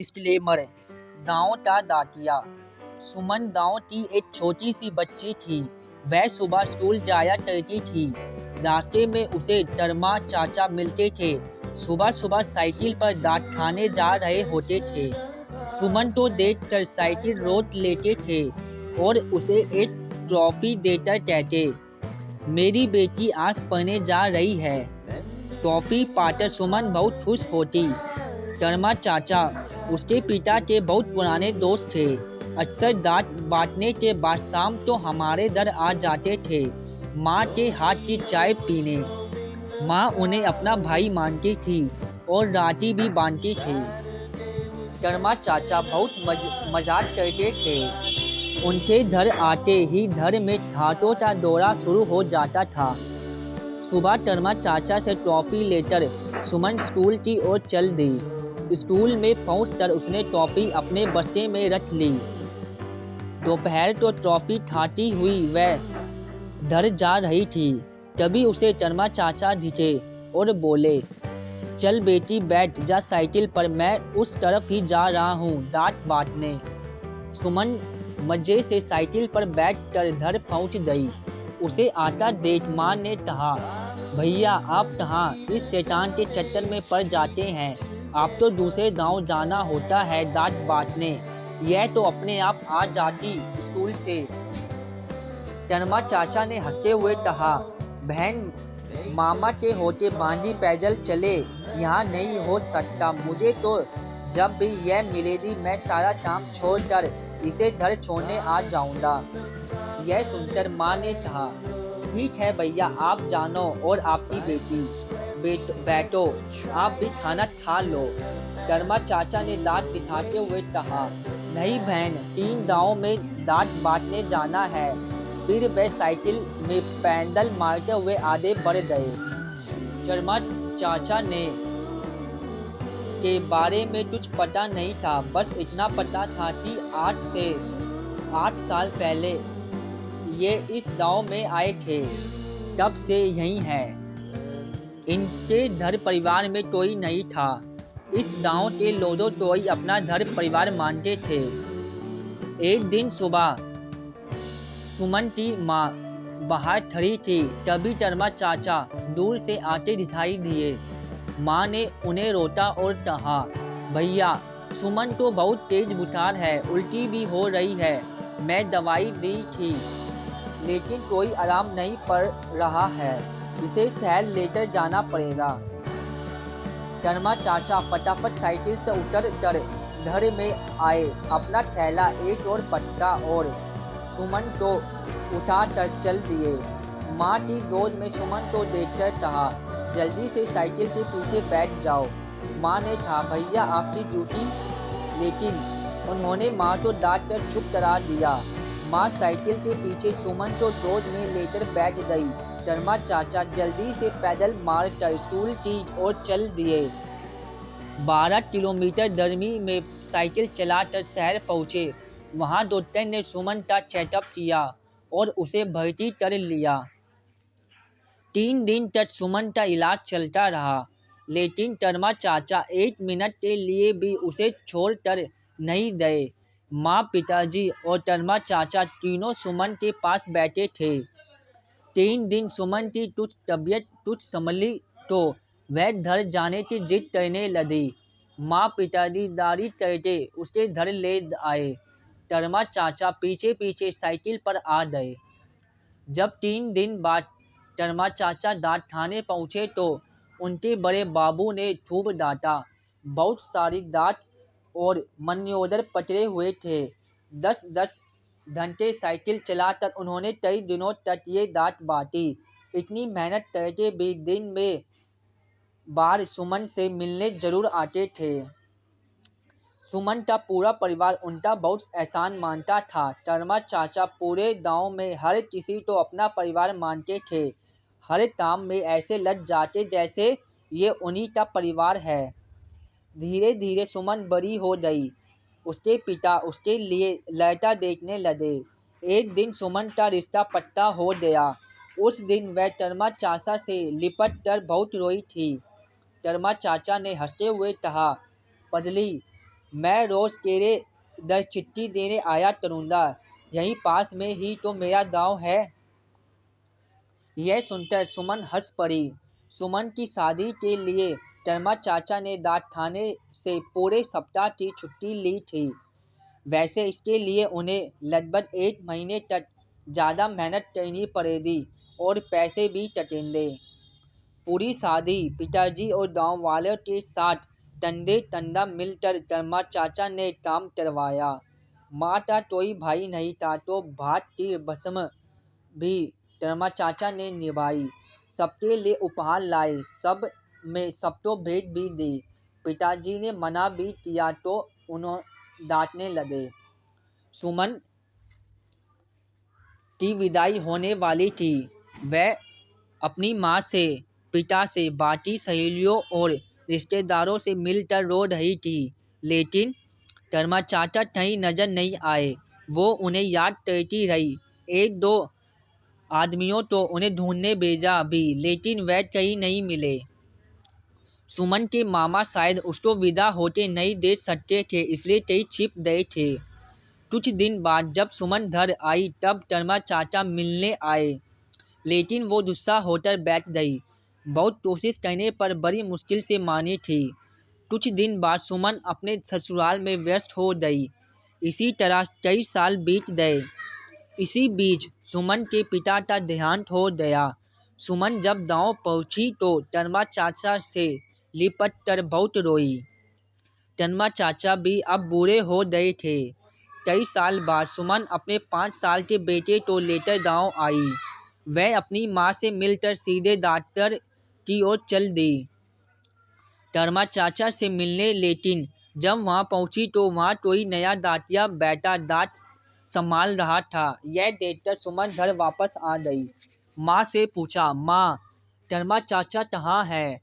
Disclaimer. दांव ता दातिया। सुमन दांव की एक छोटी सी बच्ची थी। वह सुबह स्कूल जाया करती थी। रास्ते में उसे टरमा चाचा मिलते थे। सुबह सुबह साइकिल पर दांत खाने जा रहे होते थे। सुमन को देखकर साइकिल रोक लेते थे और उसे एक ट्रॉफी देकर कहते, मेरी बेटी आज पढ़ने जा रही है। ट्रॉफी पाकर सुमन बहुत खुश होती। टरमा चाचा उसके पिता के बहुत पुराने दोस्त थे। अक्सर दांत बांटने के बाद शाम तो हमारे घर आ जाते थे माँ के हाथ की चाय पीने। माँ उन्हें अपना भाई मानती थी और राखी भी बांधती थी। टरमा चाचा बहुत मजाक करते थे। उनके घर आते ही घर में घाटों का दौरा शुरू हो जाता था। सुबह टरमा चाचा से ट्रॉफी लेकर सुमन स्कूल की ओर चल दी। स्कूल में पहुंचकर उसने ट्रॉफी अपने बस्ते में रख ली। दोपहर को ट्रॉफी खाती हुई वह घर जा रही थी। तभी उसे टरमा चाचा दिखे और बोले, चल बेटी बैठ जा साइकिल पर, मैं उस तरफ ही जा रहा हूँ दांत बांटने। सुमन मजे से साइकिल पर बैठकर घर पहुँच गई। उसे आता देख माँ ने कहा, भैया आप कहाँ इस शैतान के चक्कर में पड़ जाते हैं। आप तो दूसरे गांव जाना होता है दांत बांटने, यह तो अपने आप आ जाती स्कूल से। टरमा चाचा ने हंसते हुए कहा, बहन मामा के होते बांझी पैदल चले यहाँ नहीं हो सकता। मुझे तो जब भी यह मिलेगी मैं सारा काम छोड़कर इसे घर छोड़ने आ जाऊंगा। यह सुनकर माँ ने कहा, ठीक है भैया आप जानो और आपकी बेटी बैठो, आप भी खाना खा लो। टरमा चाचा ने दांत दिखाते हुए कहा, नहीं बहन 3 गाँव में दांत बांटने जाना है। फिर वह साइकिल में पैडल मारते हुए आगे बढ़ गए। टरमा चाचा ने के बारे में कुछ पता नहीं था, बस इतना पता था कि 8 से 8 साल पहले ये इस गांव में आए थे, तब से यही है। इनके घर परिवार में कोई नहीं था। इस गांव के लोगों को ही अपना घर परिवार मानते थे। एक दिन सुबह सुमन की माँ बाहर खड़ी थी, तभी टरमा चाचा दूर से आते दिखाई दिए। माँ ने उन्हें रोका और कहा, भैया सुमन को बहुत तेज बुखार है, उल्टी भी हो रही है। मैं दवाई दी थी लेकिन कोई आराम नहीं पड़ रहा है, इसे शहर लेकर जाना पड़ेगा। टरमा चाचा फटाफट साइकिल से उतर कर घर में आए। अपना थैला एक और पटका और सुमन को उठा कर चल दिए। माँ की गोद में सुमन को देखकर कहा, जल्दी से साइकिल के पीछे बैठ जाओ। माँ ने कहा, भैया आपकी ड्यूटी, लेकिन उन्होंने माँ को डांट कर चुप करा दिया। माँ साइकिल के पीछे सुमन को गोद में लेकर बैठ गई। टरमा चाचा जल्दी से पैदल मारकर स्कूल की ओर चल दिए। 12 किलोमीटर गर्मी में साइकिल चलाकर शहर पहुँचे। वहाँ डॉक्टर ने सुमन का चेकअप किया और उसे भर्ती कर लिया। 3 दिन तक सुमन का इलाज चलता रहा, लेकिन टरमा चाचा 1 मिनट के लिए भी उसे छोड़कर नहीं गए। माँ, पिताजी और टरमा चाचा तीनों सुमन के पास बैठे थे। 3 दिन सुमन की कुछ तबीयत कुछ संभली तो वह घर जाने की जिद करने लगी। माँ पिताजी दाढ़ी करके उसके घर ले आए। टरमा चाचा पीछे पीछे साइकिल पर आ गए। जब 3 दिन बाद टरमा चाचा दांत खाने पहुँचे तो उनके बड़े बाबू ने खूब डांटा। बहुत सारी दांत और मनोदर पकड़े हुए थे। 10-10 घंटे साइकिल चलाकर उन्होंने कई दिनों तक ये दांत बांटी। इतनी मेहनत करके भी दिन में बार सुमन से मिलने जरूर आते थे। सुमन का पूरा परिवार उनका बहुत एहसान मानता था। टरमा चाचा पूरे गांव में हर किसी को अपना परिवार मानते थे। हर काम में ऐसे लग जाते जैसे ये उन्हीं का परिवार है। धीरे धीरे सुमन बड़ी हो गई। उसके पिता उसके लिए लड़का देखने लगे। एक दिन सुमन का रिश्ता पक्का हो गया। उस दिन वह टरमा चाचा से लिपट कर बहुत रोई थी। टरमा चाचा ने हंसते हुए कहा, पगली मैं रोज़ तेरे दर चिट्ठी देने आया करूँगा, यहीं पास में ही तो मेरा गाँव है। यह सुनकर सुमन हंस पड़ी। सुमन की शादी के लिए तरमा चाचा ने डाक खाने से पूरे सप्ताह की छुट्टी ली थी। वैसे इसके लिए उन्हें लगभग 1 महीने तक ज़्यादा मेहनत करनी पड़ेगी और पैसे भी कटेंगे। पूरी शादी पिताजी और गांव वालों के साथ कंधे कंधा मिलकर तरमा चाचा ने काम करवाया। माँ का कोई भाई नहीं था तो भात की रस्म भी तरमा चाचा ने निभाई। सबके लिए उपहार लाए, सबको भेंट भी दी। पिताजी ने मना भी किया तो उन्हें डांटने लगे। सुमन की विदाई होने वाली थी। वह अपनी माँ से, पिता से, बाकी सहेलियों और रिश्तेदारों से मिलकर रो रही थी, लेकिन तरमा चाचा कहीं नजर नहीं आए। वो उन्हें याद करती रही। एक दो आदमियों तो उन्हें ढूंढने भेजा भी, लेकिन वह कहीं नहीं मिले। सुमन के मामा शायद उसको विदा होते नहीं देख सकते थे, इसलिए कहीं छिप गए थे। कुछ दिन बाद जब सुमन घर आई तब तरमा चाचा मिलने आए, लेकिन वो गुस्सा होकर बैठ गई। बहुत कोशिश करने पर बड़ी मुश्किल से मानी थी। कुछ दिन बाद सुमन अपने ससुराल में व्यस्त हो गई। इसी तरह कई साल बीत गए। इसी बीच सुमन के पिता का देहांत हो गया। सुमन जब गांव पहुंची तो तनमा चाचा से लिपट कर बहुत रोई। तनमा चाचा भी अब बूढ़े हो गए थे। कई साल बाद सुमन अपने 5 साल के बेटे को लेकर गांव आई। वह अपनी माँ से मिलकर सीधे डॉक्टर की ओर चल दी, तरमा चाचा से मिलने। लेकिन जब वहां पहुंची तो वहां कोई नया दातिया बैठा दांत संभाल रहा था। यह देखकर सुमन घर वापस आ गई। माँ से पूछा, माँ, तरमा चाचा कहाँ है?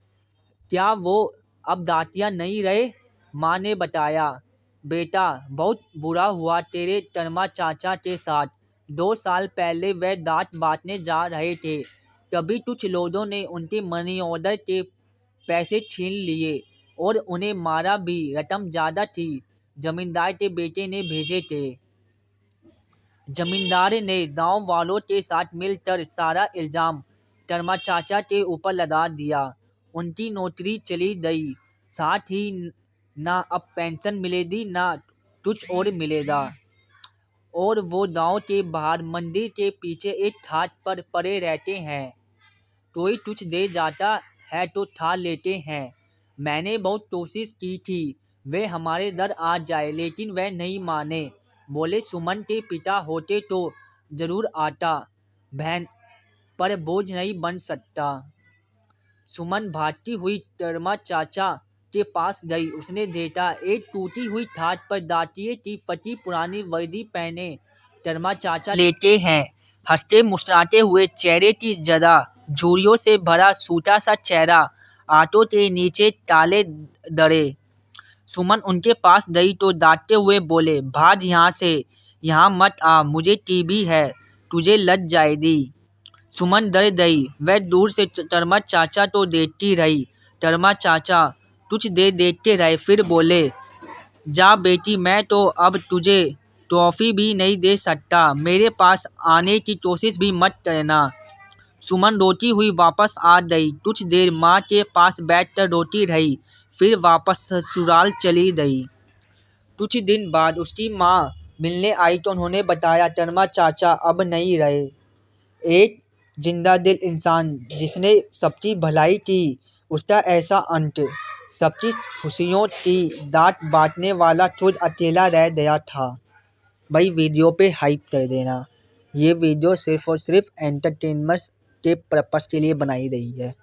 क्या वो अब दातिया नहीं रहे? माँ ने बताया, बेटा, बहुत बुरा हुआ तेरे तरमा चाचा के साथ। 2 साल पहले वह दांत बांटने जा रहे थे, तभी कुछ लोगों ने उनके मनी ऑर्डर के पैसे छीन लिए और उन्हें मारा भी। रकम ज़्यादा थी, जमींदार के बेटे ने भेजे थे। जमींदार ने गांव वालों के साथ मिलकर सारा इल्ज़ाम तरमा चाचा के ऊपर लगा दिया। उनकी नौकरी चली गई, साथ ही ना अब पेंशन मिलेगी ना कुछ और मिलेगा। और वो गांव के बाहर मंदिर के पीछे एक घाट पर पड़े रहते हैं। कोई कुछ दे जाता है तो खा लेते हैं। मैंने बहुत कोशिश की थी वे हमारे घर आ जाए, लेकिन वह नहीं माने। बोले सुमन के पिता होते तो जरूर आता, बहन पर बोझ नहीं बन सकता। सुमन भागती हुई तरमा चाचा के पास गई। उसने देखा एक टूटी हुई खाट पर दातिये की फटी पुरानी वर्दी पहने तरमा चाचा लेटे हैं। हंसते मुस्कुराते हुए चेहरे की जरा झुर्रियों से भरा सूटा सा चेहरा, आंखों के नीचे काले दरे। सुमन उनके पास गई तो डांटते हुए बोले, भाग यहाँ से, यहाँ मत आ, मुझे टीबी है, तुझे लग जाएगी। सुमन डर गई। वह दूर से तरमा चाचा को देखती रही। तरमा चाचा कुछ देर देखते रहे, फिर बोले, जा बेटी, मैं तो अब तुझे टॉफ़ी भी नहीं दे सकता, मेरे पास आने की कोशिश भी मत करना। सुमन रोती हुई वापस आ गई। कुछ देर माँ के पास बैठकर रोती रही, फिर वापस ससुराल चली गई। कुछ दिन बाद उसकी माँ मिलने आई तो उन्होंने बताया तरमा चाचा अब नहीं रहे। एक जिंदा दिल इंसान जिसने सबकी भलाई की, उसका ऐसा अंत। सबकी खुशियों की दात बांटने वाला खुद अकेला रह गया था। भाई वीडियो पे हाइप कर देना। ये वीडियो सिर्फ और सिर्फ एंटरटेनमेंट के पर्पस के लिए बनाई गई है।